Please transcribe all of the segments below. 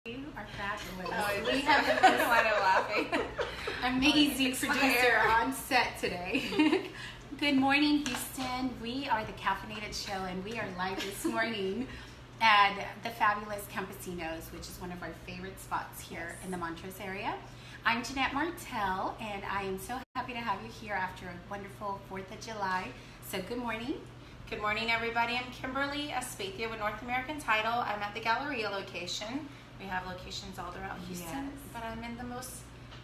Our fabulous. Oh, We have the most why am laughing? amazing producer on set today. Good morning, Houston. We are the Caffeinated Show, and we are live this morning at the fabulous Campesinos, which is one of our favorite spots here in the Montrose area. I'm Yaneth Martell, and I am so happy to have you here after a wonderful 4th of July. So good morning. Good morning, everybody. I'm Kimberly, Aspeitia with North American Title. I'm at the Galleria location. We have locations all throughout Houston, Yes. but I'm in the most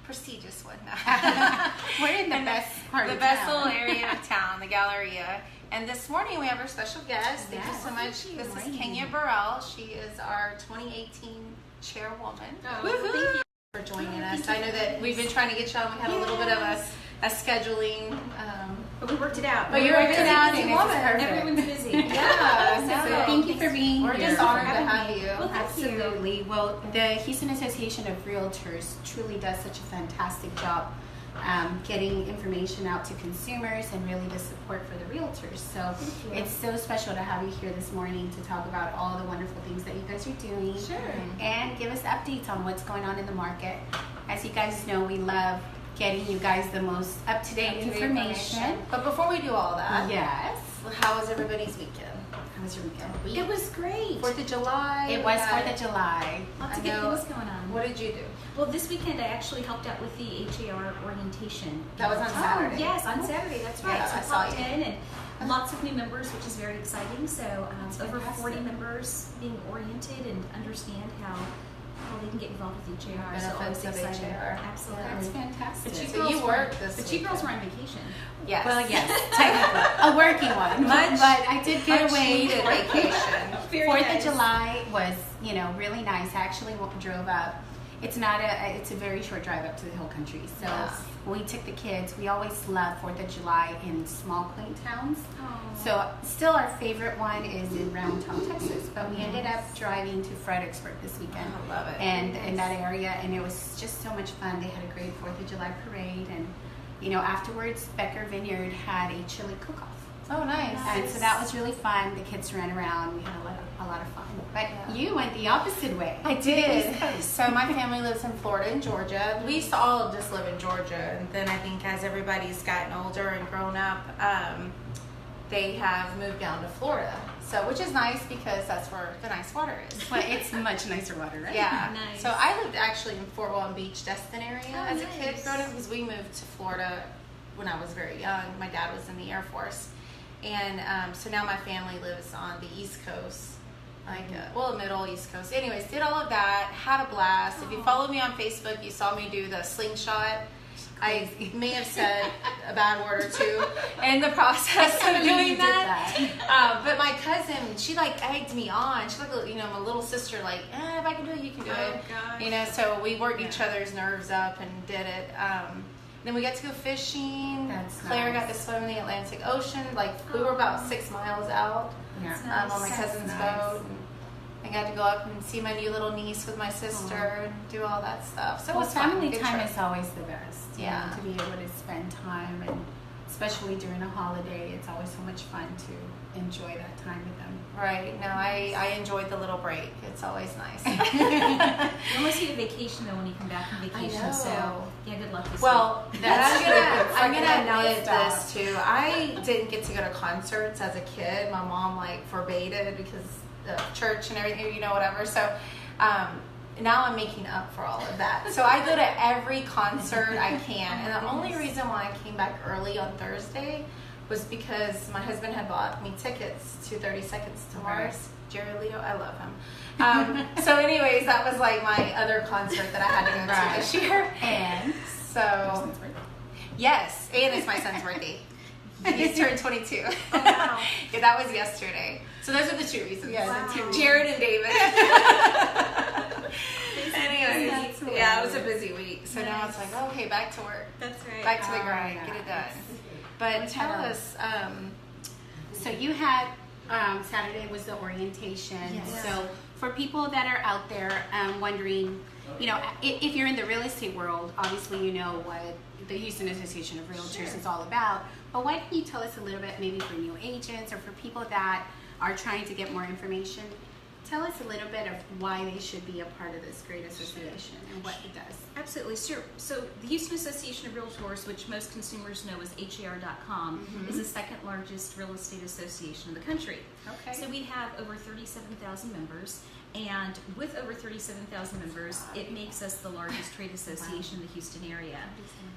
prestigious one now. We're in the best part the of best town. little area of town, the Galleria. And this morning we have our special guest. Thank you Yes. so much. Good This is morning. Burrell. She is our 2018 chairwoman. Oh, Woohoo! thank you for joining us. I know that we've been trying to get you on. We had a little bit of a scheduling. But we worked it out. But you worked it out, and it's perfect. Everyone's busy. Yeah, So thank you for being We're here. just honored to have you. Well, thank you. Absolutely. Well, the Houston Association of Realtors truly does such a fantastic job getting information out to consumers and really the support for the realtors. So Thank you. it's so special to have you here this morning to talk about all the wonderful things that you guys are doing. Sure. And give us updates on what's going on in the market. As you guys know, we love getting you guys the most up-to-date information. But before we do all that, Yes. how was everybody's weekend? How was your weekend? It was great. 4th of July. It was Yeah. 4th of July. Lots of I good know. things going on. What did you do? Well, this weekend I actually helped out with the HAR orientation. That was on Saturday. Yes, on Saturday. That's right. Yeah, so I I saw popped you. in and lots of new members, which is very exciting. So over fantastic. 40 members being oriented and understand how they can get involved with HAR. So Benefits always of excited. HAR. Absolutely. That's fantastic. But you So girls you were- worked this But you girls weekend. were on vacation. Yes. Well, yes, technically a working one, Much- but I did get much away. needed vacation. Very 4th nice. of July was, really nice. I actually drove up. It's a very short drive up to the hill country. So Yes. we took the kids. We always love 4th of July in small, quaint towns. Oh. So still our favorite one is in Roundtown, Texas. But we ended up driving to Fredericksburg this weekend. I love it. And in that area, and it was just so much fun. They had a great 4th of July parade, and afterwards Becker Vineyard had a chili cook-off. Oh, nice. And so that was really fun. The kids ran around. We had a lot of fun. But you went the opposite way. I did. So my family lives in Florida and Georgia. We used to all just live in Georgia, and then I think as everybody's gotten older and grown up, they have moved down to Florida. So, which is nice because that's where the nice water is. Well, it's much nicer water, right? Yeah. Nice. So I lived actually in Fort Walton Beach, Destin area Oh, as a kid nice. growing up because we moved to Florida when I was very young. My dad was in the Air Force. And so now my family lives on the East Coast, middle East Coast. Anyways, did all of that, had a blast. If you followed me on Facebook, you saw me do the slingshot. I may have said a bad word or two in the process of believe you doing did that. But my cousin, she egged me on. She's like, my little sister, if I can do it, you can do it. gosh. So we worked each other's nerves up and did it. Then we got to go fishing. That's Claire nice. got to swim in the Atlantic Ocean. We were about 6 miles out Yeah. That's on my nice. cousin's Nice. boat. And I got to go up and see my new little niece with my sister and do all that stuff. So it Well, was fun. family Good time trip. is always the best. Yeah. To be able to spend time, and especially during a holiday, it's always so much fun to enjoy that time with them. Right. No, I enjoyed the little break. It's always nice. You almost need a vacation though when you come back from vacation. know. So yeah, good luck this Well, week. That's true. It's I'm like gonna a admit nonstop. this too. I didn't get to go to concerts as a kid. My mom forbade it because the church and everything, whatever. So now I'm making up for all of that. So I go to every concert I can. And the only reason why I came back early on Thursday was because my husband had bought me tickets to 30 Seconds to Mars. Jerry Leo, I love him. So anyways, that was my other concert that I had to go to this year. And So, yes, and it's my son's birthday. He's turned 22. Oh, wow. Yeah, that was yesterday. So those are the two reasons. Yeah, the two reasons. Jared and David. Anyways, That's yeah, it was a hilarious. busy week. So now it's Nice. okay, back to work. That's right. Back to the Oh, grind, yeah. get it done. But tell Hello. us, so you had Saturday was the orientation. Yes. So for people that are out there wondering, if you're in the real estate world, obviously you know what the Houston Association of Realtors Sure. is all about. But why don't you tell us a little bit, maybe for new agents or for people that are trying to get more information? Tell us a little bit of why they should be a part of this great association and what it does. Absolutely, sure. So the Houston Association of Realtors, which most consumers know as HAR.com, is the second largest real estate association in the country. Okay. So we have over 37,000 members, and with over 37,000 members, it makes us the largest trade association in the Houston area.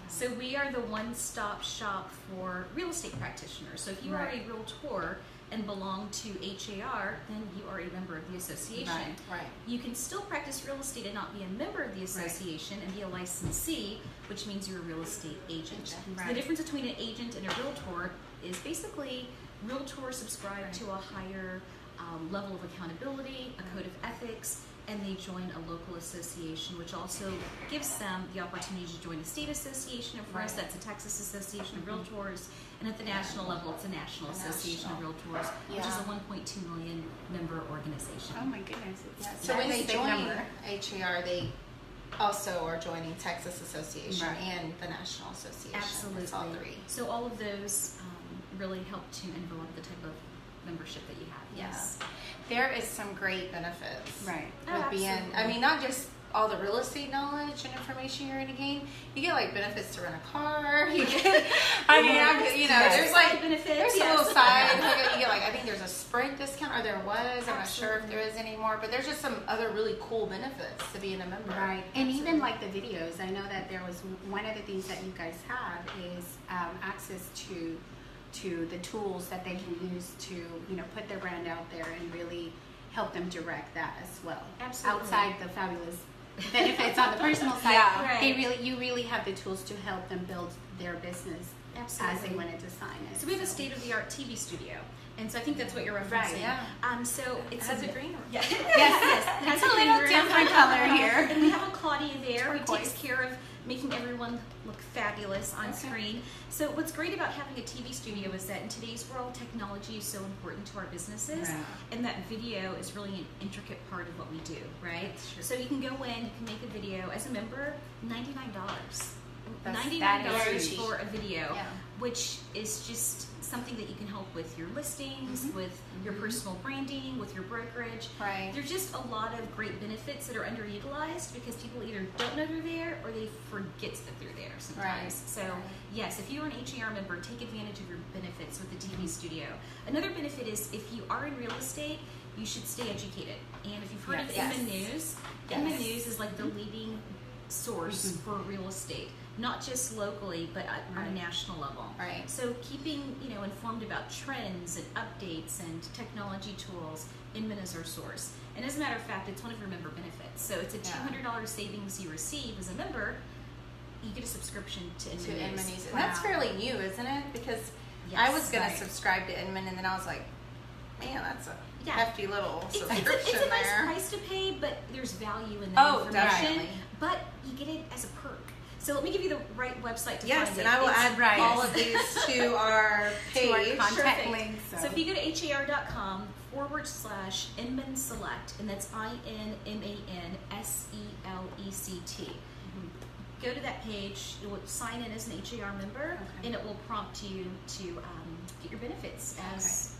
So we are the one-stop shop for real estate practitioners. So if you are a realtor and belong to HAR, then you are a member of the association. Right. You can still practice real estate and not be a member of the association and be a licensee, which means you're a real estate agent. So the difference between an agent and a realtor is basically realtors subscribe to a higher level of accountability, a code of ethics, and they join a local association, which also gives them the opportunity to join a state association. And for us, that's a Texas Association of Realtors. And at the national level, it's a National Association of Realtors, which is a 1.2 million member organization. Oh my goodness. So when they join HAR, they also are joining Texas Association and the National Association. Absolutely. It's all three. So all of those really help to envelop the type of membership that you have. Yes. There is some great benefits. Right. With being, I mean, not just all the real estate knowledge and information you're going to gain. You get like benefits to rent a car. You get, I mean, there's like benefits. There's a little side. You get like, I think there's a Sprint discount, or there was. I'm not sure if there is anymore, but there's just some other really cool benefits to being a member. Right. And even like the videos. I know that there was one of the things that you guys have is access to the tools that they can use to, put their brand out there and really help them direct that as well. Absolutely. Outside the fabulous benefits on the personal side, you really have the tools to help them build their business as they want to design it. So we have a state-of-the-art TV studio. And so I think that's what you're referencing. Right, yeah. So it has a green room. Yeah. Yes. It has It's a little green room. different color here. And we have a Claudia there who Turquoise. takes care of making everyone look fabulous on screen. So what's great about having a TV studio is that in today's world, technology is so important to our businesses, and that video is really an intricate part of what we do, right? So you can go in, you can make a video. As a member, $99. $99 for a video, which is just something that you can help with your listings, with your personal branding, with your brokerage. Right. There's just a lot of great benefits that are underutilized because people either don't know they're there or they forget that they're there sometimes. So yes, if you're an HAR member, take advantage of your benefits with the TV studio. Another benefit is if you are in real estate, you should stay educated. And if you've heard of Inman News, Inman News is like the leading source for real estate. Not just locally, but on a national level. Right. So keeping informed about trends and updates and technology tools, Inman is our source. And as a matter of fact, it's one of your member benefits. So it's a $200 savings you receive as a member. You get a subscription to Inman News. And that's fairly new, isn't it? Because I was going to subscribe to Inman, and then I was like, man, that's a hefty little subscription it's a nice there. price to pay, but there's value in that information. Definitely. But you get it as a perk. So let me give you the right website to find it. Yes, and I will add all of these to our page. To our contact links. So if you go to har.com /Inman Select, and that's INMAN SELECT. Go to that page, you will sign in as an HAR member, and it will prompt you to get your benefits as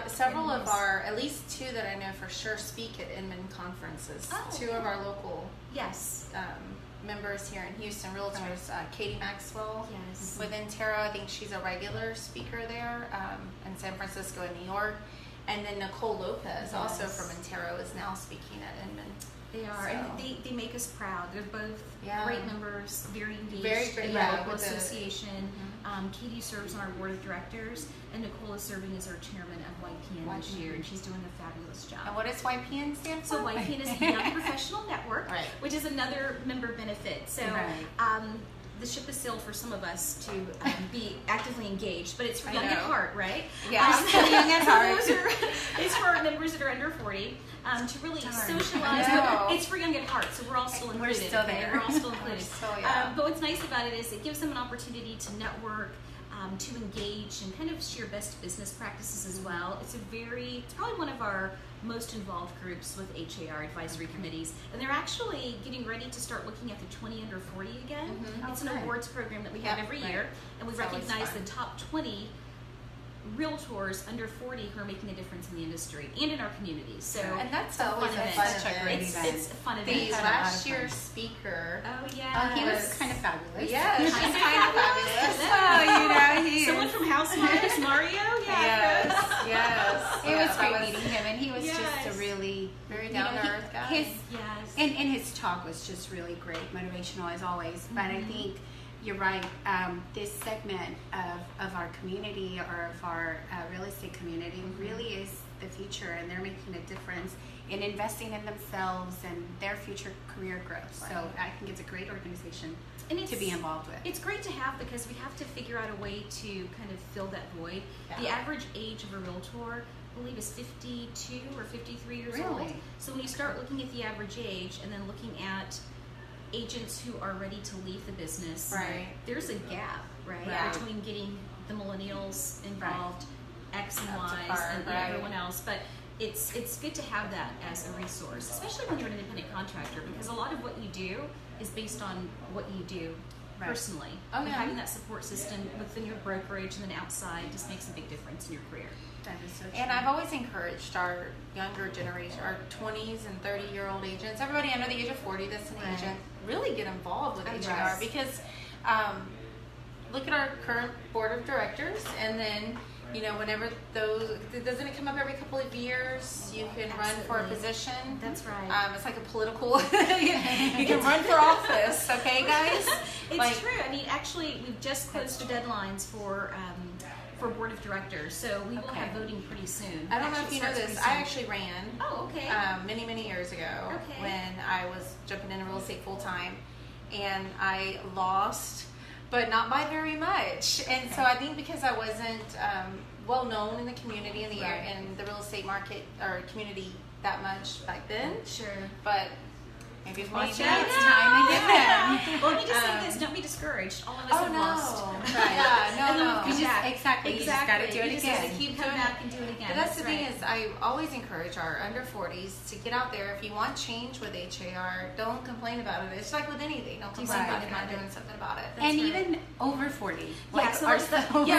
several of our, at least two that I know for sure, speak at Inman conferences. Two of our local members here in Houston, Realtors, Katie Maxwell with Intero. I think she's a regular speaker there in San Francisco and New York. And then Nicole Lopez, also from Intero, is now speaking at Inman. They are, and they make us proud. They're both great members, very engaged in the local association. Katie serves on our board of directors, and Nicole is serving as our chairman of YPN this year, and she's doing a fabulous job. And what does YPN stand for? So YPN is the Young Professional Network, which is another member benefit. So the ship has sailed for some of us to be actively engaged, but it's for young at heart, right? Yeah, young at heart. It's for members that are under 40 to really socialize. It's for young at heart, so we're all still included. We're still there. We're all still included. But what's nice about it is it gives them an opportunity to network, to engage, and kind of share best business practices as well. It's probably one of our most involved groups with HAR advisory committees, and they're actually getting ready to start looking at the 20 under 40 again. It's an awards program that we have every year, and we recognize the top 20 realtors under 40 who are making a difference in the industry and in our communities. So and that's it's a always fun a event. fun Such a great event. event. It's a fun event. The Had a lot last of fun. year's speaker. Oh yeah. Oh, he was kind of fabulous. Yeah, she's kind of fabulous. Oh, you know, he Someone is. from Housewives, Mario. Yes, yes. It was great meeting him, and he was Yes. just a really Very you know, down to earth guy. His Yes. and his talk was just really great, motivational as always. But I think you're right. This segment of our community or of our real estate community really is the future, and they're making a difference in investing in themselves and their future career growth. Right. So I think it's a great organization And to be involved with. It's great to have because we have to figure out a way to kind of fill that void. Yeah. The average age of a realtor, I believe, is 52 or 53 years old. Really? So when you start looking at the average age and then looking at agents who are ready to leave the business, Right. there's a gap, right, Yeah. between getting the millennials involved, X and Up to Y's, par, and right. everyone else. But it's good to have that as a resource, especially when you're an independent contractor, because a lot of what you do is based on what you do Right. personally. Oh, And yeah. having that support system within your brokerage and then outside just makes a big difference in your career. That is so true. And I've always encouraged our younger generation, our 20s and 30-year-old agents, everybody under the age of 40 that's an Right. agent, really get involved with Yes. HAR because look at our current board of directors, and then, you know, whenever those, doesn't it come up every couple of years? You can run for a Absolutely. position. That's right. It's like a political, you can run for office, okay, guys? It's Like- true. I mean, actually, we've just closed the deadlines for board of directors, so we will Okay. have voting pretty soon. I don't know if Actually, you know starts this. pretty I soon. actually ran Oh, okay. many, many years ago Okay. when I was jumping into real estate full time, and I lost, but not by very much. And so I think because I wasn't well known in the community in the Right. in the real estate market or community that much back then, Sure. but maybe it's Maybe my it's chance. time to get them. Well, let me just say this: don't be discouraged. All of us Oh have no! lost. Right. Yeah, no, And then no. we'll come You just- back. exactly. You just gotta do it You just again. gotta keep Doing come it. back and do it again. But that's the thing right. is, I always encourage our under 40s to get out there. If you want change with HAR, don't complain about it. It's like with anything. Don't complain something about it, not about it. doing something about it. That's And right. even over 40. Yeah, Like so ourselves. Yeah.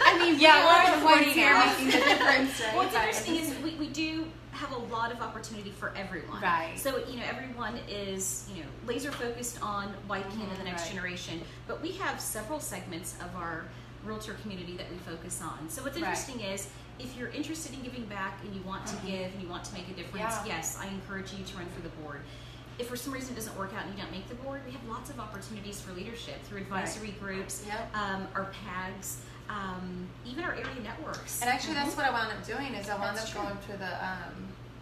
I mean, Yeah, we're we're the ones 40 here now. making the difference, right? Well, what's interesting is we do have a lot of opportunity for everyone. Right. So, you know, everyone is, you know, laser focused on white Canada, the next Right. generation. But we have several segments of our realtor community that we focus on. So what's Right. interesting is if you're interested in giving back and you want to give and you want to make a difference, Yeah. yes, I encourage you to run for the board. If for some reason it doesn't work out and you don't make the board, we have lots of opportunities for leadership through advisory groups, Yep. our PAGs, even our area networks. And actually, that's what I wound up doing. Is I wound That's up true. going to the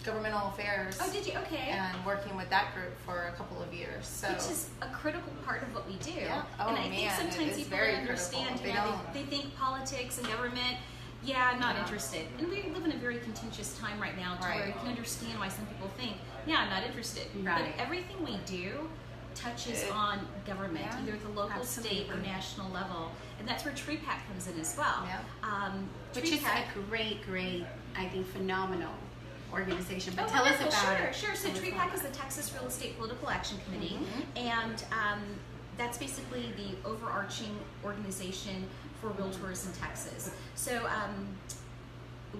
governmental affairs Oh, did you? Okay. and working with that group for a couple of years. So Which is a critical part of what we do. Yeah. Oh, and I think man, it sometimes is people very don't understand, critical. you They know, don't. they think politics and government, yeah, I'm not Yeah. interested. And we live in a very contentious time right now to where Right. you can understand why some people think, yeah, I'm not interested. Right. But everything we do touches It- on government, Yeah, either at the local, state, or absolutely. national level. And that's where TreePack comes in as well. Yeah. Which is TreePack- a great, I think, phenomenal organization. But Oh, tell us wonderful. about Sure, it. Sure. So Tell us TreePack about is it. the Texas Real Estate Political Action Committee, Mm-hmm. and that's basically the overarching organization for realtors in Texas. So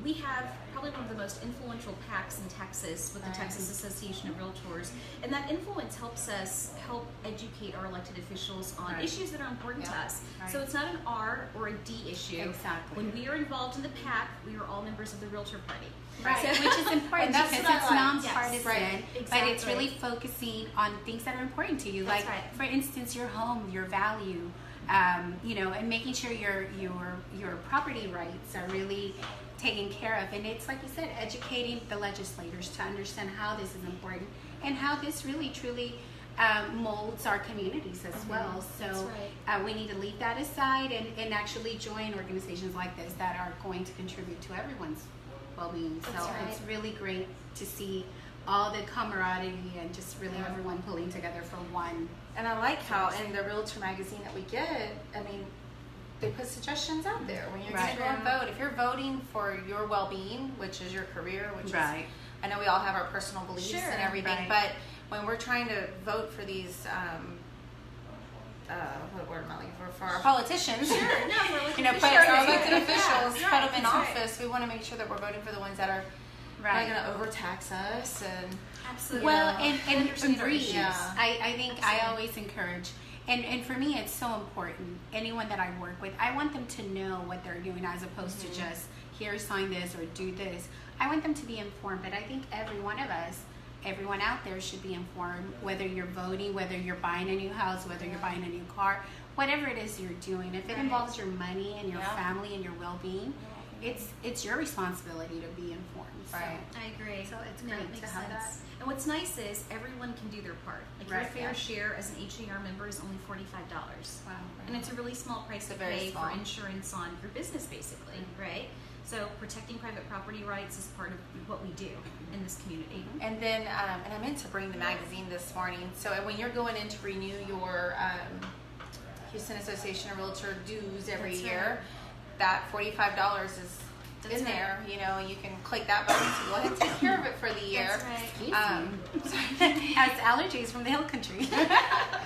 we have probably one of the most influential PACs in Texas with the Right. Texas Association of Realtors, and that influence helps us help educate our elected officials on Right. issues that are important to Yeah. us. Right. So it's not an R or a D issue. Exactly. When we are involved in the PAC, we are all members of the Realtor Party. Right, So- which is important And that's because what I it's like. nonpartisan, Yes, right, but it's exactly. really focusing on things that are important to you. That's like, right. for instance, your home, your value, you know, and making sure your property rights are really taken care of. And it's like you said, educating the legislators to understand how this is important and how this really truly molds our communities as well. So That's right. we need to leave that aside and actually join organizations like this that are going to contribute to everyone's well-being. So That's right. it's really great to see all the camaraderie and just really everyone pulling together for one. And I like how in the Realtor magazine that we get, I mean, they put suggestions out there when you're Right. going to go and vote. If you're voting for your well-being, which is your career, which Right. is, I know we all have our personal beliefs Sure, and everything, right. but when we're trying to vote for these what word am I looking for our politicians. Sure, no, we're looking put our elected officials, put them in office. We want to make sure that we're voting for the ones that are not going to overtax us and. Absolutely. Well, and agree. Yeah. I think I always encourage, and for me, it's so important. Anyone that I work with, I want them to know what they're doing as opposed to just here, sign this or do this. I want them to be informed, but I think every one of us, everyone out there should be informed, whether you're voting, whether you're buying a new house, whether you're buying a new car, whatever it is you're doing. If it involves your money and your family and your well-being, it's your responsibility to be informed. So. Right. I agree. So it's No, great it makes to have sense. that. And what's nice is everyone can do their part. Like your Right, fair share as an HAR member is only $45. Wow. And it's a really small price to very pay small. for insurance on your business, basically, right? So protecting private property rights is part of what we do in this community. And then, and I meant to bring the magazine this morning. So when you're going in to renew your Houston Association of Realtor dues every year, that $45 is in there. You know, you can click that button to go ahead and take care of it for the year. That's right. Has allergies from the hill country.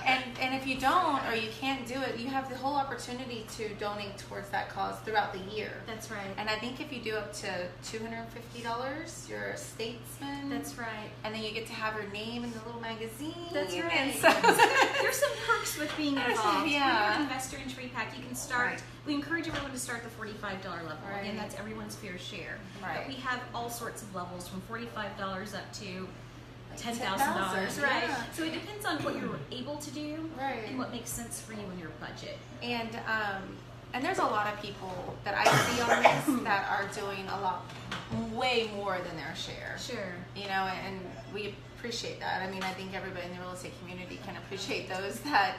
And if you don't or you can't do it, you have the whole opportunity to donate towards that cause throughout the year. That's right. And I think if you do up to $250, you're a statesman. That's right. And then you get to have your name in the little magazine. That's right. And so There's some perks with being involved. Yeah. When you're an investor in TreePack, you can start. Right. We encourage everyone to start the $45 level. Right. Again, that's everyone's fair share. Right. But we have all sorts of levels from $45 up to $10,000. $10,000, Right. yeah. So it depends on what you're able to do Right. and what makes sense for you in your budget. And there's a lot of people that I see on this that are doing a lot, way more than their share. Sure. You know, and we appreciate that. I mean, I think everybody in the real estate community can appreciate those that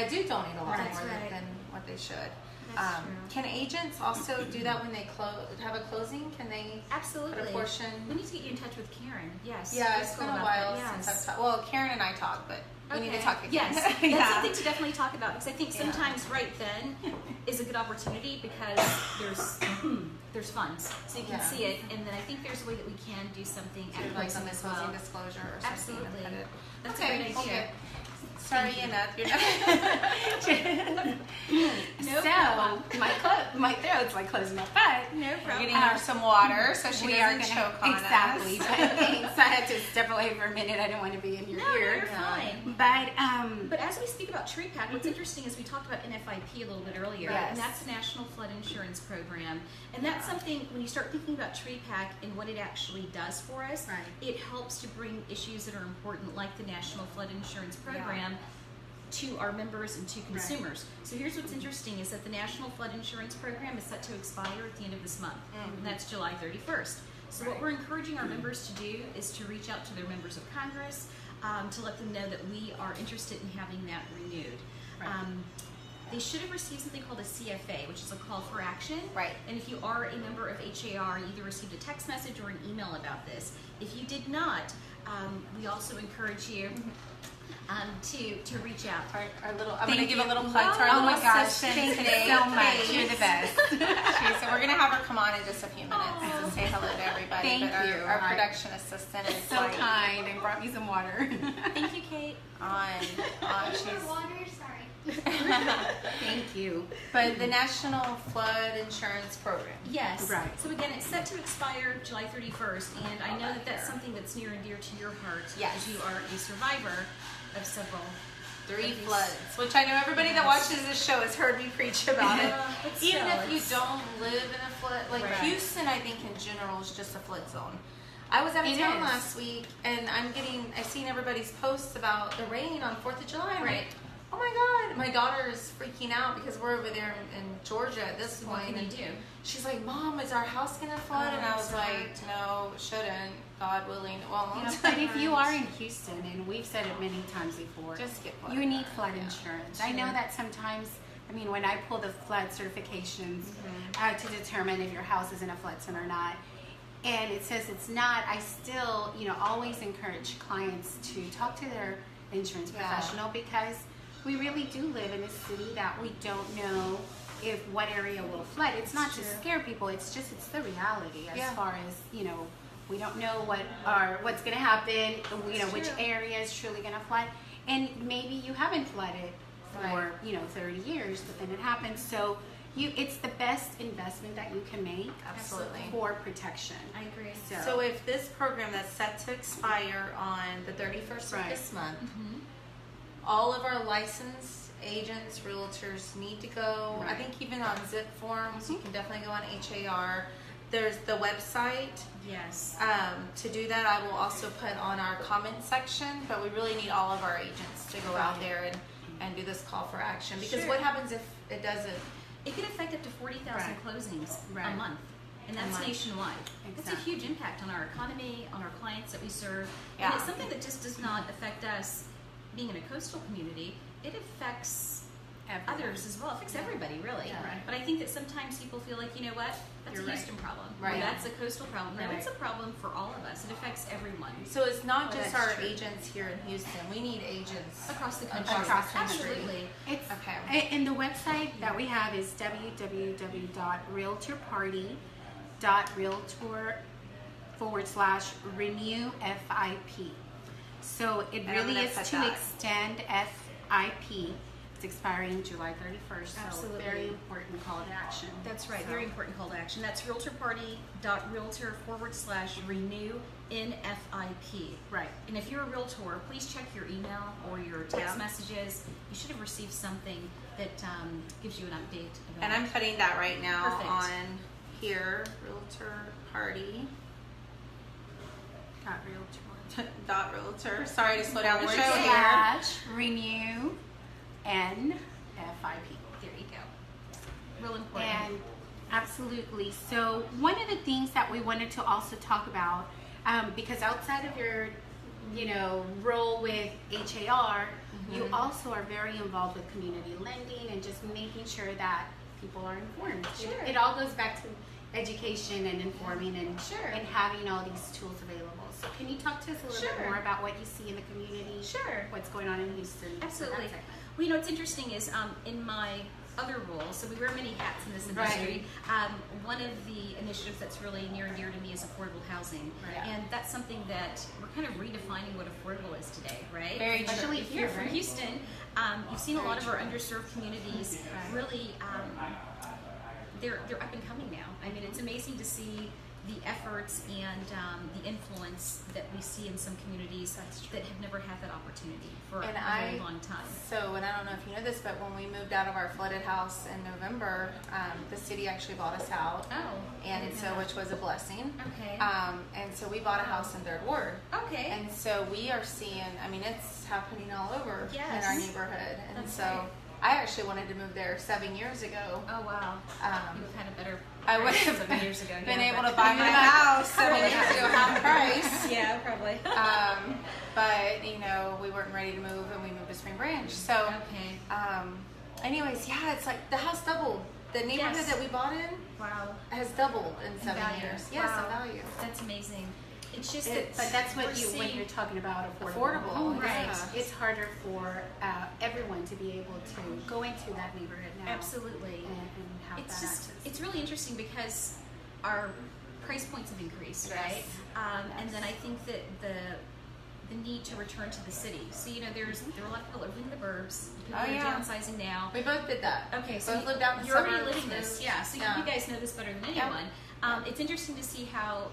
do donate a lot That's more right. than what they should. That's true. Can agents also do that when they have a closing? Can they Absolutely. put a portion? We need to get you in touch with Karen. Yes. Yeah, Let's it's go been a about while that. since I've talked. Well, Karen and I talk, but we need to Okay. talk again. Yes, that's Yeah. something to definitely talk about because I think sometimes right then is a good opportunity because there's funds, so you can Yeah. see it, and then I think there's a way that we can do something at Like closing on the as closing well. disclosure or something. Absolutely. And put it- That's a okay, great idea. okay. Sorry, Yaneth, you're not. No So problem. my throat's like closing up, but No We're problem. getting her some water so she we are doesn't gonna choke on exactly. us. But thanks. I had to step away for a minute. I didn't want to be in your No, ear. you're fine. But But as we speak about TreePack, what's interesting is we talked about NFIP a little bit earlier, Yes. and that's the National Flood Insurance Program. And that's something, when you start thinking about TreePack and what it actually does for us, Right. it helps to bring issues that are important, like the National Flood Insurance Program, to our members and to consumers. So here's what's interesting is that the National Flood Insurance Program is set to expire at the end of this month, and that's July 31st. So what we're encouraging our members to do is to reach out to their members of Congress to let them know that we are interested in having that renewed. Right. They should have received something called a CFA, which is a call for action. Right. And if you are a member of HAR, you either received a text message or an email about this. If you did not, we also encourage you to reach out. Our little, I'm Thank going to give a you. little plug to our Oh little my gosh, assistant thank you today. so much. Kate. You're the best. So we're going to have her come on in just a few minutes to say hello to everybody. Thank but you. Our production assistant is So like kind and brought me some water. Thank you, Kate. on. She's Water, sorry. Thank you. But the National Flood Insurance Program. Yes. Right. So again, it's set to expire July 31st, and I know that that's something that's near and dear to your heart, Yes. as you are a survivor of several. 3 floods, which I know everybody that watches this show has heard me preach about it. But Even still, if you it's- don't live in a flood, like Right. Houston, I think in general is just a flood zone. I was out of It town is. last week, and I've seen everybody's posts about the rain on 4th of July. I'm Right. like, oh my God, my daughter is freaking out because we're over there in Georgia at this What point. can you and do? she's like, Mom, is our house gonna flood? Oh, and I was sorry. like, no, it shouldn't. God willing, it won't. Yeah, but if you are in Houston, and we've said it many times before, Just get flood you need insurance, flood yeah. insurance. I know that sometimes, I mean, when I pull the flood certifications to determine if your house is in a flood zone or not, and it says it's not, I still, always encourage clients to talk to their insurance Yeah. professional because we really do live in a city that we don't know if what area will flood. It's not to true. scare people, it's the reality as Yeah. far as, we don't know what's going to happen, which true. area is truly going to flood. And maybe you haven't flooded for 30 years, but then it happens. So it's the best investment that you can make. Absolutely. For protection. I agree. So if this program that's set to expire on the 31st of this month, all of our licensed agents, realtors need to go. I think even on zip forms, you can definitely go on HAR. There's the website. Yes. To do that, I will also put on our comment section, but we really need all of our agents to go out there and do this call for action. Because what happens if it doesn't? It could affect up to 40,000 closings a month. And that's nationwide. It's a huge impact on our economy, on our clients that we serve. And it's something that just does not affect us being in a coastal community. It affects others as well. It affects everybody, really. But I think that sometimes people feel like, you know what, that's a Houston problem. Or that's a coastal problem. No, it's a problem for all of us. It affects everyone. So it's not just our agents here in Houston. We need agents across the country. Absolutely. It's, and the website that we have is www.realtorparty.realtor/renew FIP. So it really is to extend FIP. It's expiring July 31st. Absolutely. So very important call to action. That's right. Very important call to action. That's realtorparty.realtor/renew NFIP. Right. And if you're a realtor, please check your email or your text messages. You should have received something that gives you an update about. And I'm putting that right now on here. Realtor Party. .realtor. Sorry to slow down the show here. Renew NFIP. There you go. Real important. And absolutely. So one of the things that we wanted to also talk about, because outside of your, role with HAR, you also are very involved with community lending and just making sure that people are informed. Sure. It all goes back to education and informing and having all these tools available. So can you talk to us a little bit more about what you see in the community? Sure. What's going on in Houston? Absolutely. Well, what's interesting is in my other roles, so we wear many hats in this industry. One of the initiatives that's really near and dear to me is affordable housing. And that's something that we're kind of redefining what affordable is today, right? Very true. Especially if you're from Houston, you've seen a lot of our underserved communities really, they're up and coming now. I mean, it's amazing to see the efforts and the influence that we see in some communities that have never had that opportunity for a very long time. So, and I don't know if you know this, but when we moved out of our flooded house in November, the city actually bought us out. And so, which was a blessing. And so we bought a house in 3rd Ward. And so we are seeing, I mean, it's happening all over in our neighborhood. And I actually wanted to move there 7 years ago. Oh, wow. You would have had a better I would have 7 years ago. been able to buy my house 7 years ago, half price. Yeah, probably. But, we weren't ready to move and we moved to Spring Branch. So, anyways, it's like the house doubled. The neighborhood that we bought in has doubled in 7 years. Yes, in value. That's amazing. It's just but that's what when you're talking about affordable. It's harder for everyone to be able to go into that neighborhood now. Absolutely. And have that access. It's really interesting because our price points have increased, right? And then I think that the need to return to the city. So there are a lot of people living in the burbs. People are downsizing now. We both did that. Okay, so both lived out in the you're already suburbs. living this. So you guys know this better than anyone. It's interesting to see how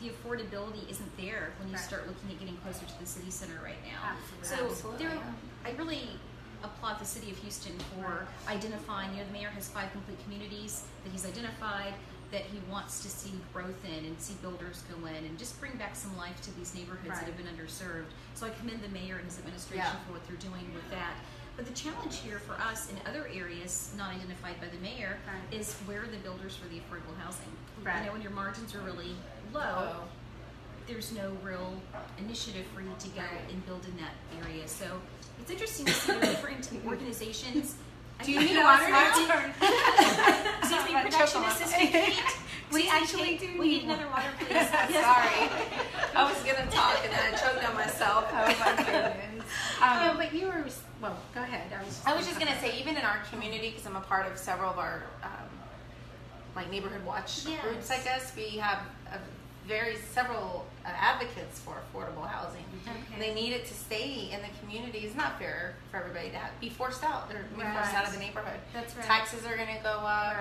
the affordability isn't there when you start looking at getting closer to the city center right now. Absolutely. I really applaud the city of Houston for identifying, the mayor has 5 complete communities that he's identified that he wants to see growth in and see builders go in and just bring back some life to these neighborhoods that have been underserved. So I commend the mayor and his administration for what they're doing with that. But the challenge here for us in other areas not identified by the mayor is where are the builders for the affordable housing? When your margins are really low, there's no real initiative for you to go and build in that area. So it's interesting to see the different organizations. Do you need water? Excuse me, production assistant Kate. We actually do. We need another water, please. Sorry. I was going to talk and then I choked on myself. Oh my goodness. But you were, well, go ahead. I was just going to say, even in our community, because I'm a part of several of our neighborhood watch groups, I guess, we have a several advocates for affordable housing. And they need it to stay in the community. It's not fair for everybody to be forced out. They're being forced out of the neighborhood. That's right. Taxes are going to go up.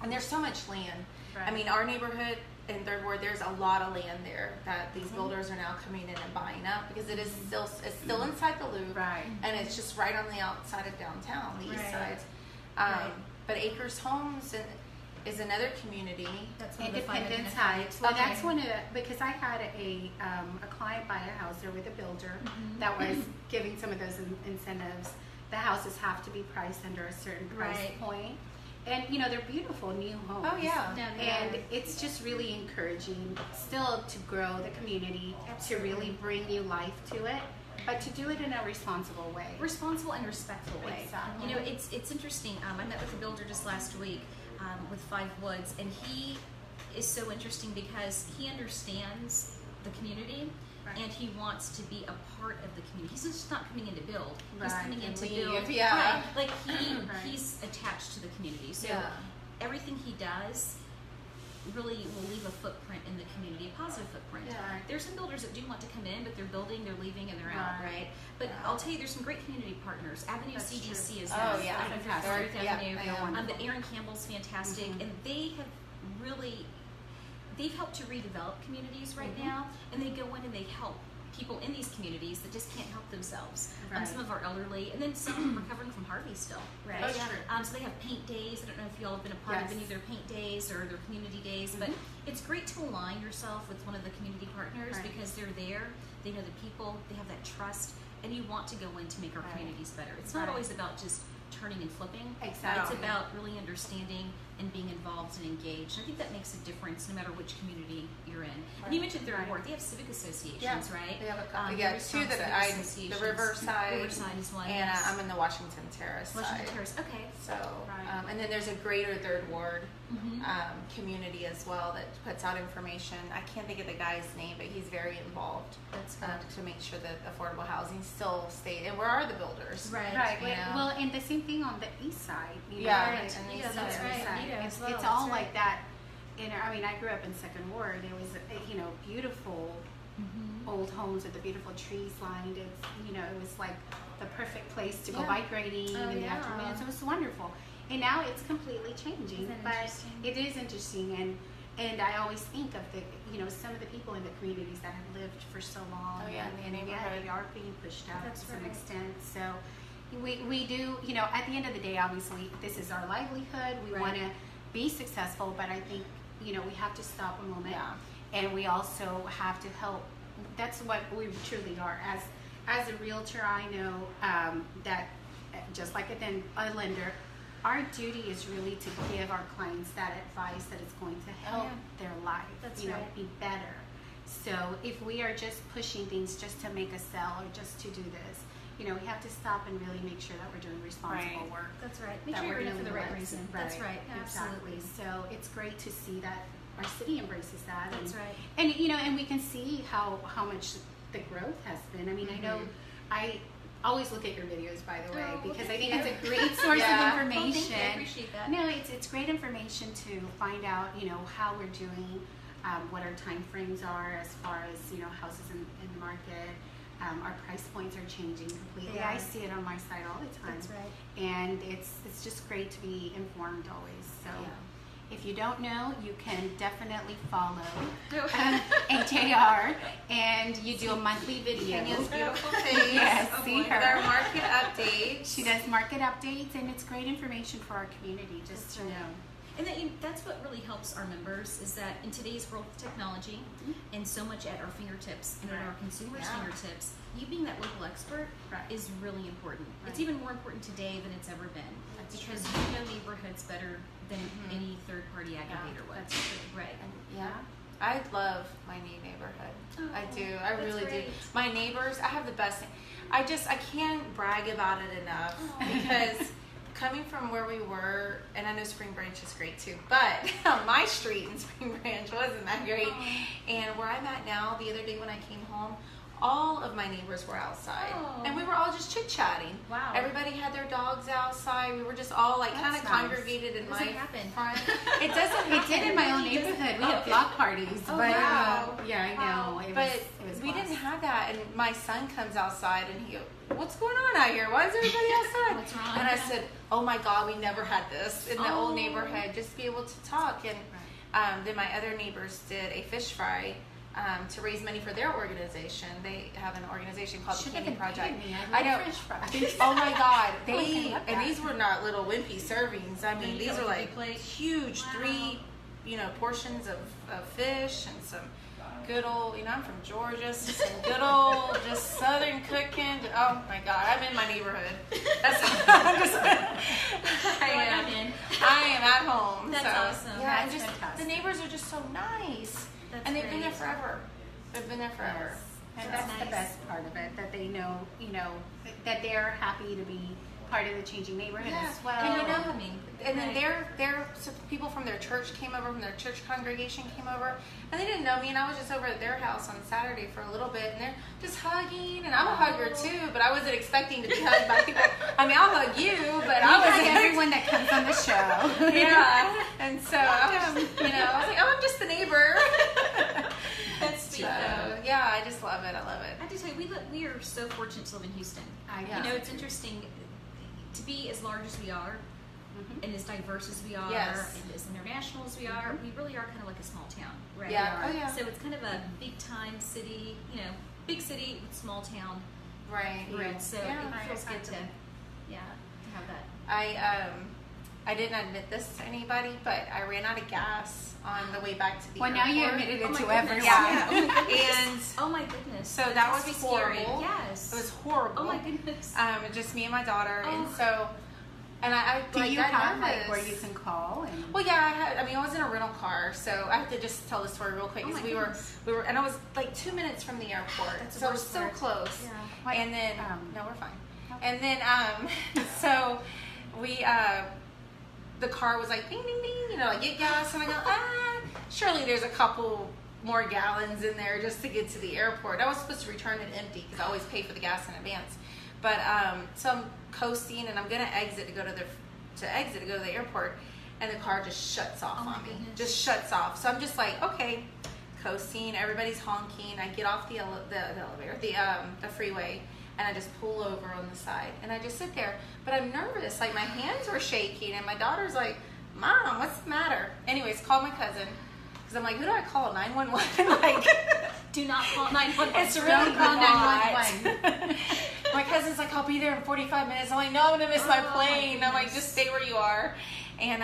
And there's so much land. I mean, our neighborhood in Third Ward, there's a lot of land there that these builders are now coming in and buying up because it's still inside the loop, and it's just right on the outside of downtown, the east side. But Acres Homes is another community. That's Independence Heights. Well, that's one of the, because I had a client buy a house there with a builder that was giving some of those incentives. The houses have to be priced under a certain price point. And, you know, they're beautiful new homes. Oh, yeah. And it's just really encouraging still to grow the community, to really bring new life to it, but to do it in a responsible way. Responsible and respectful way. Exactly. You know, it's interesting. I met with a builder just last week with 5 Woods, and he is so interesting because he understands the community. And he wants to be a part of the community. He's just not coming in to build. He's coming in to build. Like he's attached to the community. So everything he does really will leave a footprint in the community, a positive footprint. There's some builders that do want to come in, but they're building, they're leaving, and they're out, right? But I'll tell you, there's some great community partners. Avenue CDC is fantastic. The Aaron Campbell's fantastic, and they have really. They've helped to redevelop communities right now, and they go in and they help people in these communities that just can't help themselves. Some of our elderly, and then some recovering from Harvey still, right? So they have paint days. I don't know if you all have been a part of any of their paint days or their community days, but it's great to align yourself with one of the community partners because they're there, they know the people, they have that trust, and you want to go in to make our communities better. It's not always about just turning and flipping. Exactly. It's about really understanding and being involved and engaged. I think that makes a difference no matter which community you're in. And you mentioned Third Ward. They have civic associations, right? They have a couple. Two that the Riverside is one. And I'm in the Washington Terrace side. Okay. So, and then there's a greater Third Ward community as well that puts out information. I can't think of the guy's name, but he's very involved to make sure that affordable housing still stays. And where are the builders? Right. Well, and the same thing on the east side. That's right. It's all like that. I mean, I grew up in Second Ward. It was, beautiful old homes with the beautiful trees lined. It was like the perfect place to go bike riding in the afternoon. So it was wonderful. And now it's completely changing. But it is interesting. And I always think of some of the people in the communities that have lived for so long. In the neighborhood. They are being pushed out to some extent. So we do, at the end of the day, obviously, this is our livelihood. We want to be successful, but I think, we have to stop a moment. And we also have to help. That's what we truly are. As a realtor, I know that just like a lender, our duty is really to give our clients that advice that is going to help their life, be better. So if we are just pushing things just to make a sale or just to do this, we have to stop and really make sure that we're doing responsible work. That's right. Make sure you're in it for the right reason. That's right. Exactly. So it's great to see that our city embraces that. That's right. And and we can see how much the growth has been. I mean, I know I always look at your videos, by the way, because I think it's a great source of information. I appreciate that. No, it's great information to find out, how we're doing, what our time frames are as far as, houses in the market. Our price points are changing completely. I see it on my site all the time. That's right. And it's just great to be informed always. So if you don't know, you can definitely follow AJR, and you do a monthly video. Kenya's beautiful face. See her. With our market updates. She does market updates, and it's great information for our community just to know. And that's what really helps our members, is that in today's world of technology and so much at our fingertips and at our consumers' fingertips, you being that local expert is really important. It's even more important today than it's ever been, because you know neighborhoods better than any third-party aggregator would. That's true. Right. I love my new neighborhood. I do. I really do. My neighbors, I have the best. I can't brag about it enough because coming from where we were, and I know Spring Branch is great too, but my street in Spring Branch wasn't that great. And where I'm at now, the other day when I came home, all of my neighbors were outside. Oh. And we were all just chit-chatting. Wow. Everybody had their dogs outside. We were just all like kind of That's nice. congregated in my happen. front. It doesn't It did in my own neighborhood. We had block parties. Oh, but, wow. Yeah, I know. It But was we blast. didn't have that. And my son comes outside and he goes, "What's going on out here? Why is everybody outside?" What's wrong? And I said, "Oh my God, we never had this in the Oh. old neighborhood. Just be able to talk." And then my other neighbors did a fish fry to raise money for their organization. They have an organization called the Should have Candy been Project. kidding me. I I know. love fish fries. Oh my God, I love and that. these were not little wimpy servings. I mean, you these got are like a like big plate? huge, Wow. 3, portions of fish and some good old, I'm from Georgia, so some good old, just Southern cooking. Oh my God, I'm in my neighborhood. That's I'm just. I am. I am at home. That's so, awesome. Yeah, That's and just fantastic. the neighbors are just so nice, That's and they've been there great. forever. They've been there forever. Yes. And That's that's the nice. best part of it, that they know, that they're happy to be part of the changing neighborhood as well. And welcoming. and then Right. some people from their church came over, from their church congregation came over, and they didn't know me, and I was just over at their house on Saturday for a little bit, and they're just hugging, and I'm a hugger too, but I wasn't expecting to be hugged by people. I mean, I'll hug you, but We I hug wasn't everyone that comes on the show. Yeah, and so I was like, oh, I'm just the neighbor. That's sweet, So, though. yeah, I just love it. I love it. I have to tell you, we are so fortunate to live in Houston. Yeah. You know, it's interesting to be as large as we are, Mhm. and as diverse as we are, Yes. and as international as we are. We really are kind of like a small town, right? Yeah. Oh, yeah. So it's kind of a big time city, big city with small town Right. roots. So Yeah, it feels I good to have that. I didn't admit this to anybody, but I ran out of gas on the way back to the Well, airport. now you admitted it Oh my to goodness. everyone. Yeah. Oh my goodness. And Oh my goodness. so That that must was be scary. horrible. Yes. It was horrible. Oh my goodness. Just me and my daughter, and Oh. so, and I Do you got have nervous. where you can call? And Well, yeah, I was in a rental car, so I have to just tell the story real quick. Oh my Because goodness. we were, and I was like 2 minutes from the airport, That's the so it was worst so part. close. Yeah. What, And then, no, we're fine. Okay. And then, so we, the car was like ding, ding, ding, like get gas, and I go, surely there's a couple more gallons in there just to get to the airport. I was supposed to return it empty because I always pay for the gas in advance. But so I'm coasting, and I'm gonna exit to go to the airport, and the car just shuts off Oh my on me. goodness. Just shuts off. So I'm just like, okay, coasting. Everybody's honking. I get off the elevator, the freeway, and I just pull over on the side, and I just sit there. But I'm nervous. Like my hands were shaking, and my daughter's like, "Mom, what's the matter?" Anyways, call my cousin. Because I'm like, who do I call? 911? Like, Do not call 911. it's really Don't call not. 911. My cousin's like, I'll be there in 45 minutes. I'm like, no, I'm gonna miss my Oh, plane. my I'm like, goodness. just stay where you are. And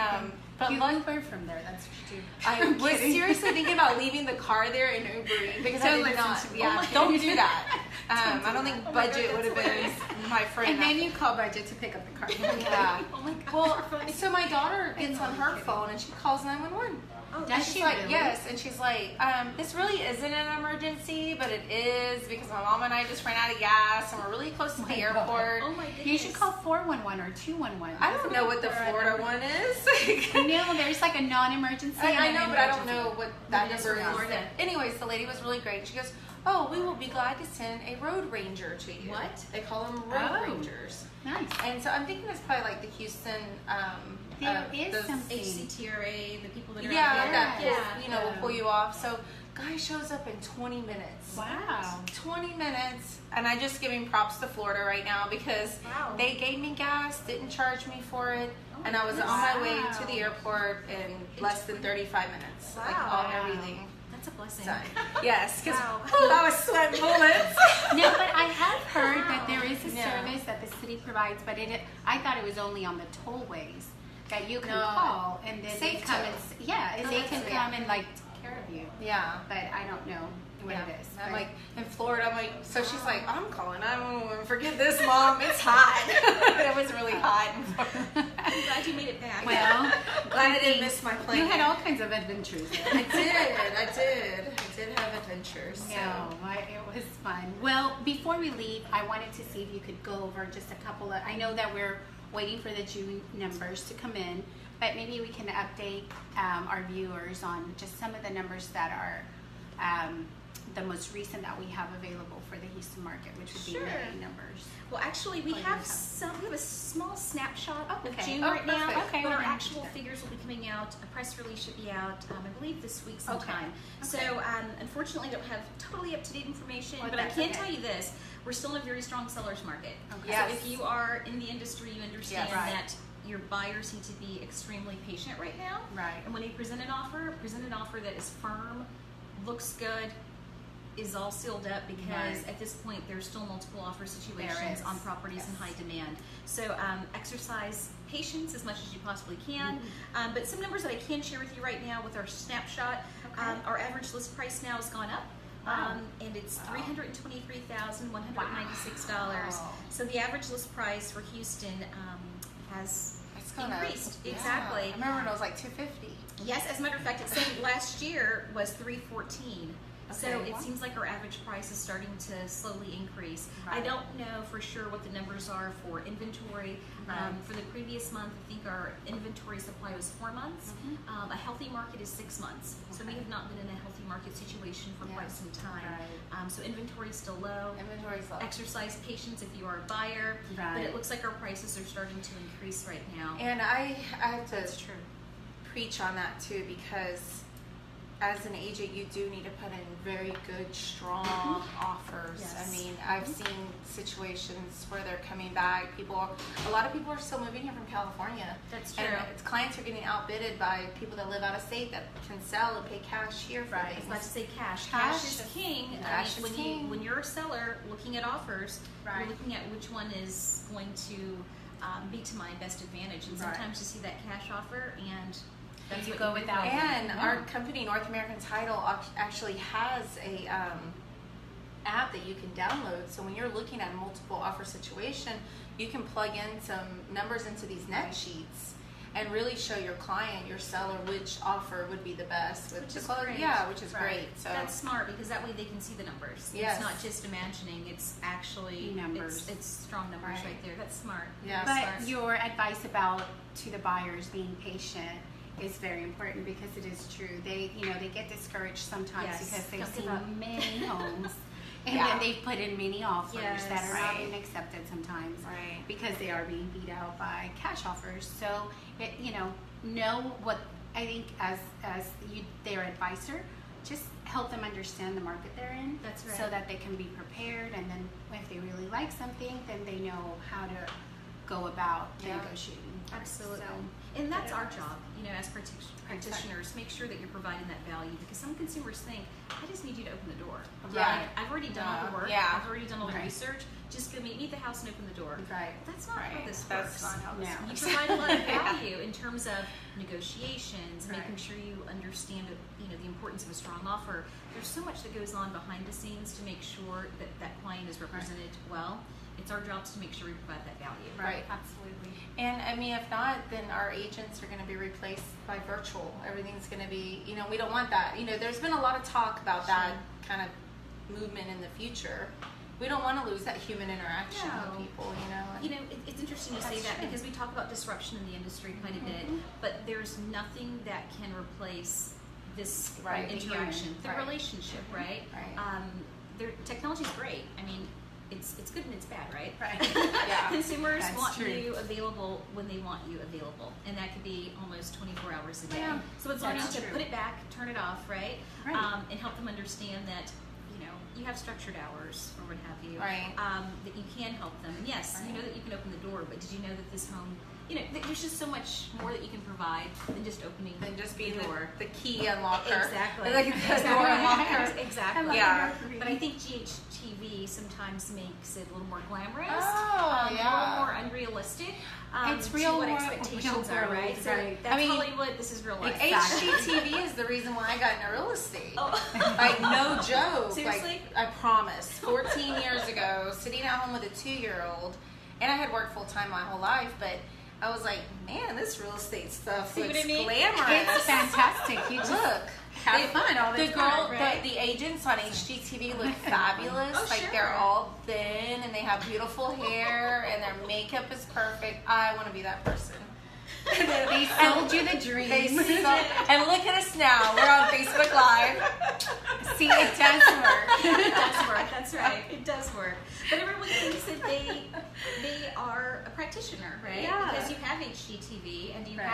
but You luck- live away from there, that's what you do. I I'm was kidding. seriously thinking about leaving the car there and Ubering because I Don't did listen not. to me. Yeah, Oh my don't goodness. do that. Don't do I don't that. think Oh my God, budget would have that's been hilarious. my friend. And then you call Budget to pick up the car. Yeah. Oh my God. Well, you're funny. so my daughter gets know, on I'm her kidding. phone and she calls 911. Oh, Does And she she's like, really? yes, and she's like, this really isn't an emergency, but it is because my mom and I just ran out of gas and we're really close to My the God. airport. Oh my goodness. You should call 411 or 211. I don't know what the There are Florida other- one is. No, there's like a non-emergency. I and know, an but I don't emergency. know what that What is number Florida? is. Anyways, the lady was really great. She goes, "Oh, we will be glad to send a road ranger to you." What? They call them road Oh. rangers. Nice. And so I'm thinking it's probably like the Houston. There is the- something. HCTRA, the people that are Yeah, out there. that Yeah. will pull you off. So guy shows up in 20 minutes. Wow. 20 minutes, and I'm just giving props to Florida right now because Wow. they gave me gas, didn't charge me for it, Oh and I was my on my goodness. way to the airport in less than 35 minutes. Like Wow. everything That's a blessing. done. Yes, because Wow. I was sweating bullets. No, but I have heard that there is a Yeah. service that the city provides, but I thought it was only on the tollways that you can No. call and then they Safe come tow. and they that's can it. come and like take care of you. Yeah. But I don't know what Yeah. it is. I'm but- like in Florida. I'm like, so she's like, I'm calling 911. Forget this, Mom. It's hot. It was really hot. I'm glad you made it back. well, Glad I didn't miss my plane. you had all kinds of adventures. I did have adventures. So. It was fun. Well, before we leave, I wanted to see if you could go over just a couple of, I know that we're waiting for the June numbers to come in, but maybe we can update our viewers on just some of the numbers that are the most recent that we have available for the Houston market, which would be May numbers. Well, actually, we have a small snapshot of June right now, Okay, but our actual figures will be coming out. A press release should be out, I believe, this week sometime. So, unfortunately, I don't have totally up-to-date information, but I can tell you this: we're still in a very strong seller's market. So, if you are in the industry, you understand that your buyers need to be extremely patient right now. And when they present an offer that is firm, looks good, is all sealed up, because at this point there's still multiple offer situations on properties in high demand. So exercise patience as much as you possibly can. But some numbers that I can share with you right now with our snapshot, our average list price now has gone up. And it's $323,196. So the average list price for Houston has increased. Exactly. I remember when it was like $250. Yes, as a matter of fact, it's saying last year was $314. So it seems like our average price is starting to slowly increase. I don't know for sure what the numbers are for inventory. For the previous month, I think our inventory supply was 4 months. A healthy market is 6 months. So we have not been in a healthy market situation for quite some time. So inventory is still low. Exercise patience if you are a buyer. But it looks like our prices are starting to increase right now. And I have to preach on that too, because as an agent, you do need to put in very good, strong offers. I mean, I've seen situations where they're coming back. A lot of people are still moving here from California. That's true. And clients are getting outbidded by people that live out of state that can sell and pay cash here for things. I was about to say cash. Cash is king. When you're a seller looking at offers, you're looking at which one is going to be to my best advantage. And sometimes you see that cash offer, and that's you what go you with that. And our company, North American Title, actually has a app that you can download. So when you're looking at a multiple offer situation, you can plug in some numbers into these net sheets and really show your client, your seller, which offer would be the best. Which is great. Which is great. So that's smart, because that way they can see the numbers. It's not just imagining; it's actually numbers. It's strong numbers right there. That's smart. But your advice to the buyers being patient is very important, because it is true. They get discouraged sometimes because they've seen many homes and then they've put in many offers that are not being accepted sometimes because they are being beat out by cash offers. So know what I think as their advisor, just help them understand the market they're in. That's right. So that they can be prepared, and then if they really like something, then they know how to go about negotiating. Absolutely. And that's our job, as practitioners, make sure that you're providing that value, because some consumers think, I just need you to open the door. I've already done all the work. I've already done all the research. Just go meet me at the house and open the door. That's not how this works. You provide a lot of value in terms of negotiations, making sure you understand the importance of a strong offer. There's so much that goes on behind the scenes to make sure that that client is represented well. It's our jobs to make sure we provide that value. Absolutely. And I mean, if not, then our agents are going to be replaced by virtual. Everything's going to be, we don't want that. There's been a lot of talk about that kind of movement in the future. We don't want to lose that human interaction with people, It's interesting you say that, because we talk about disruption in the industry quite a bit, but there's nothing that can replace this interaction, the relationship, Technology is great. I mean, it's good and it's bad, right? Consumers want you available when they want you available, and that could be almost 24 hours a day. So it's learning to put it back, turn it off, and help them understand that you have structured hours or what have you, that you can help them. And yes, you know that you can open the door, but did you know that this home, there's just so much more that you can provide than just opening the door. The key unlocker. Exactly. The door unlocker. Exactly. But I think GHTV sometimes makes it a little more glamorous, a little more unrealistic. It's real, to what more expectations are, right? So that's Hollywood. This is real life. HGTV is the reason why I got into real estate. Like, no joke. Seriously? Like, I promise. 14 years ago, sitting at home with a 2-year-old, and I had worked full time my whole life, but I was like, man, this real estate stuff looks glamorous. It's fantastic. You just have fun all the time. The agents on HGTV look fabulous. They're all thin and they have beautiful hair and their makeup is perfect. I want to be that person. They sold you the dream. And look at us now. We're on Facebook Live. See, it does work. It does work. That's right. It does work. But everyone thinks that they are a practitioner, right? Yeah. Because you have HGTV and you Right.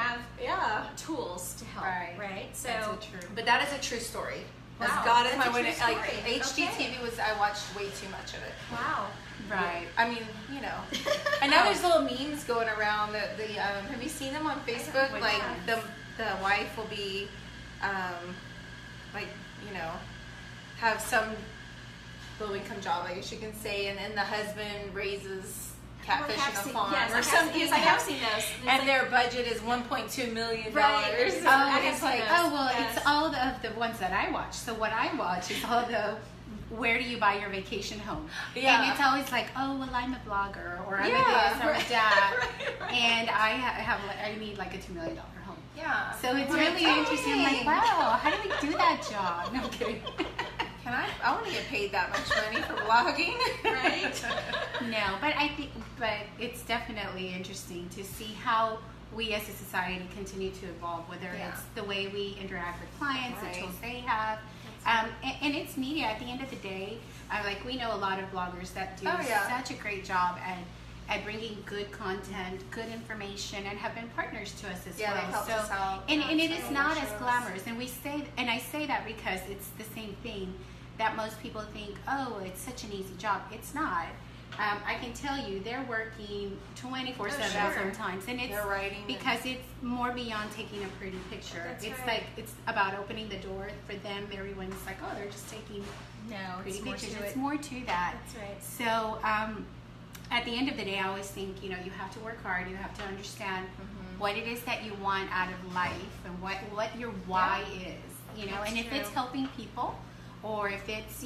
have tools to help, right? So, That's so true. But that is a true story. As Wow, God is that's my a true witness. Like story. HGTV was, I watched way too much of it. wow. Right. I mean, you know, I know there's little memes going around that have you seen them on Facebook? which Like ones. the wife will be, like, you know, have some low income job, I guess you can say, and then the husband raises catfish in a farm or something. Yes, I have seen those. And their budget is $1.2 million. Right. And I it's have like, seen Oh, well, Yes. it's all of the ones that I watch. So what I watch is all the where do you buy your vacation home? Yeah. And it's always like, oh, well, I'm a blogger, or I'm Yeah, a this, or I'm right. a that, Right. and I need like a $2 million home. yeah. So it's I'm like, really interesting. I'm like, dang. wow, how do we do that job? No I'm kidding. Can I want to get paid that much money for blogging. Right. No, but it's definitely interesting to see how we as a society continue to evolve, whether Yeah. it's the way we interact with clients, Right. the tools they have, and it's media. At the end of the day, like we know a lot of bloggers that do Oh, yeah. such a great job at bringing good content, good information, and have been partners to us as Yeah, well. they helped us out. And it Yeah, is so not they as show us. glamorous, and I say that because it's the same thing that most people think, oh, it's such an easy job. It's not. I can tell you, they're working 24/7 sure. sometimes, and it's They're writing because it's more beyond taking a pretty picture. That's it's right. like it's about opening the door for them. Everyone's like, oh, they're just taking No, pretty it's more pictures. to It's it. more to that. That's right. So at the end of the day, I always think, you have to work hard. You have to understand what it is that you want out of life and what your why is. That's And if true. it's helping people, or if it's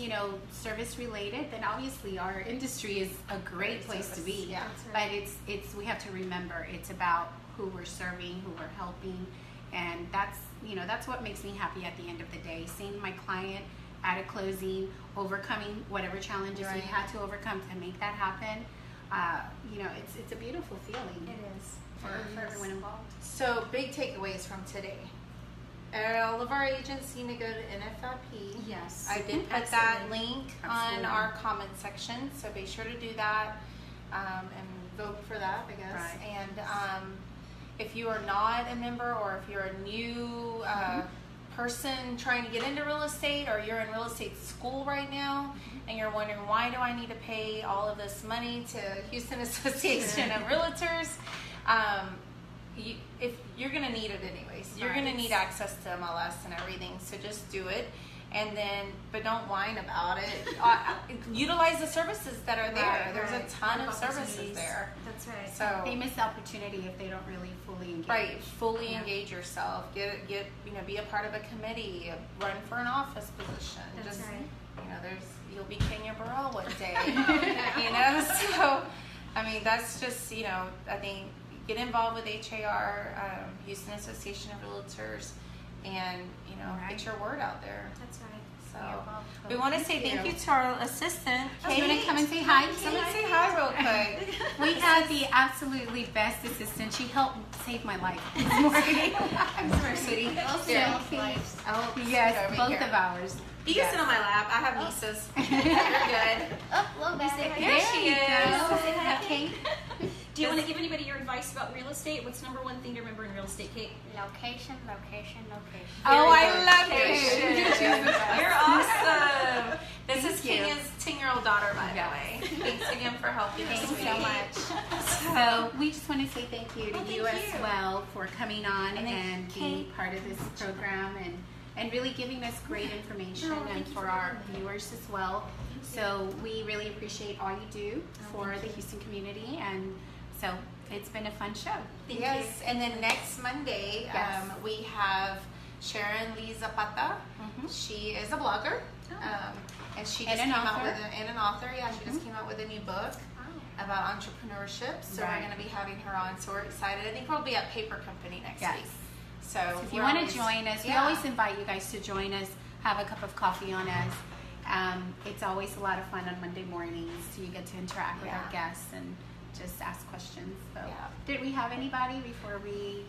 service related, then obviously our industry is a great place to be. Yeah. That's right. But it's we have to remember it's about who we're serving, who we're helping, and that's what makes me happy at the end of the day. Seeing my client at a closing, overcoming whatever challenges we Right. had to overcome to make that happen. It's a beautiful feeling It is. for everyone involved. So, big takeaways from today. All of our agents need to go to NFIP. Yes. I did put that Absolutely. link Absolutely. on our comment section, so be sure to do that and vote for that, I guess. Right. And if you are not a member, or if you're a new person trying to get into real estate, or you're in real estate school right now, and you're wondering, why do I need to pay all of this money to Houston Association of Realtors? If you're going to need it anyways, you're going to need access to MLS and everything, so just do it. And then, but don't whine about it. Utilize the services that are there. Right, There's right. a ton of Opportunities. services there. That's right. So They miss the opportunity if they don't really fully engage. right, fully Yeah. engage yourself. Get be a part of a committee. Run for an office position. That's Just right. you'll be Kenya Burrell one day. So I mean, that's just I think get involved with HAR, Houston Association of Realtors, and Right. get your word out there. That's right. So You're welcome. we want to say thank you to our assistant. Do you want to come and say hi? Come and say hi real quick. We had the absolutely best assistant. She helped save my life this morning. I'm sorry, sweetie. Yeah. Oh, Over yes, both here. of ours. You can sit on my lap. I have nieces. You're good. Oh, love that. There she is. Say hi. Kate. Do you want to give anybody your advice about real estate? What's number one thing to remember in real estate, Kate? Location, location, location. Oh, I Very love good. you. You're awesome. This is Thank you. Kenya's 10-year-old daughter, by the Yes. way. Thanks again for helping us. Thanks so sweetie. much. So we just want to say thank you to Oh, you thank as you. well for coming on And then and being Kate. part of this program and really giving us great information Oh, thank and you for for our having me. viewers as well. So we really appreciate all you do for the Houston community, and so it's been a fun show. Thank Yes, and then next Monday, Yes. we have Sharon Lee Zapata. Mhm. She is a blogger, and she just And came an out author. with an author. Yeah, she just came out with a new book about entrepreneurship. So Right. we're going to be having her on. So we're excited. I think we'll be at Paper Company next Yes. week. So If you we're want always- to join us, we yeah. always invite you guys to join us, have a cup of coffee on us. It's always a lot of fun on Monday mornings. So you get to interact with our Yeah. guests and just ask questions. So, Yeah. did we have anybody before we?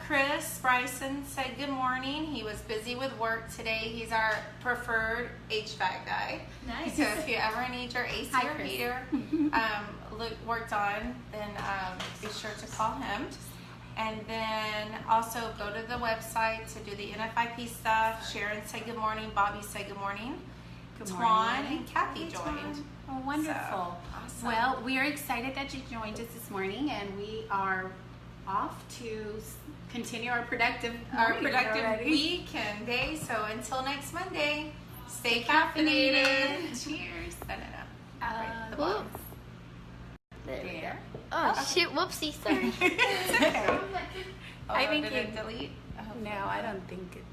Chris Bryson said good morning. He was busy with work today. He's our preferred HVAC guy. Nice. So if you ever need your AC Hi, or Chris. heater worked on, then be sure to call him. And then also go to the website to do the NFIP stuff. Sharon said good morning. Bobby said good morning. Good Twan morning. and Kathy Hi, joined. Twan. Oh, wonderful. So, awesome. Well, we are excited that you joined us this morning, and we are off to continue our productive already. week and day. So until next Monday, stay caffeinated. Cheers. Right, the Whoop. bottom. There we go. There. Oh, shoot. Whoopsie. Sorry. It's okay. I think did it delete? No, I don't think it.